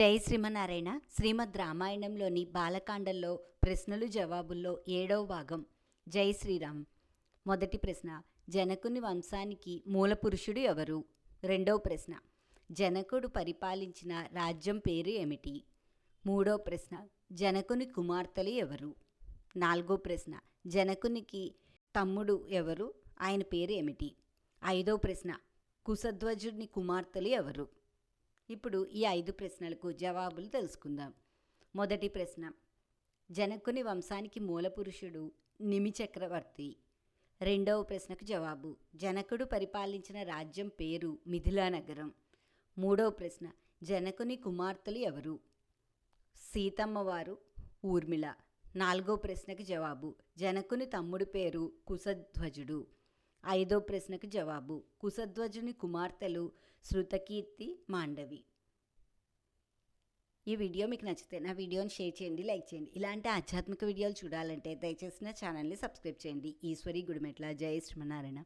జై శ్రీమన్నారాయణ. శ్రీమద్ రామాయణంలోని బాలకాండంలో ప్రశ్నలు జవాబుల్లో 7వ భాగం. జై శ్రీరామ్. మొదటి ప్రశ్న, జనకుని వంశానికి మూల పురుషుడు ఎవరు? రెండవ ప్రశ్న, జనకుడు పరిపాలించిన రాజ్యం పేరు ఏమిటి? మూడవ ప్రశ్న, జనకుని కుమార్తెలు ఎవరు? నాలుగో ప్రశ్న, జనకునికి తమ్ముడు ఎవరు? ఆయన పేరు ఏమిటి? ఐదవ ప్రశ్న, కుశధ్వజుని కుమార్తెలు ఎవరు? ఇప్పుడు ఈ 5 ప్రశ్నలకు జవాబులు తెలుసుకుందాం. మొదటి ప్రశ్న, జనకుని వంశానికి మూలపురుషుడు నిమి చక్రవర్తి. రెండవ ప్రశ్నకు జవాబు, జనకుడు పరిపాలించిన రాజ్యం పేరు మిథిలా నగరం. మూడవ ప్రశ్న, జనకుని కుమార్తెలు ఎవరు? సీతమ్మవారు, ఊర్మిళ. నాలుగో ప్రశ్నకు జవాబు, జనకుని తమ్ముడి పేరు కుశధ్వజుడు. ఐదో ప్రశ్నకు జవాబు, కుశధ్వజుని కుమార్తెలు శృతకీర్తి, మాండవి. ఈ వీడియో మీకు నచ్చితే నా వీడియోని షేర్ చేయండి, లైక్ చేయండి. ఇలాంటి ఆధ్యాత్మిక వీడియోలు చూడాలంటే దయచేసి నా ఛానల్ని సబ్స్క్రైబ్ చేయండి. ఈశ్వరి గుడిమెట్ల. జై శ్రీమన్నారాయణ.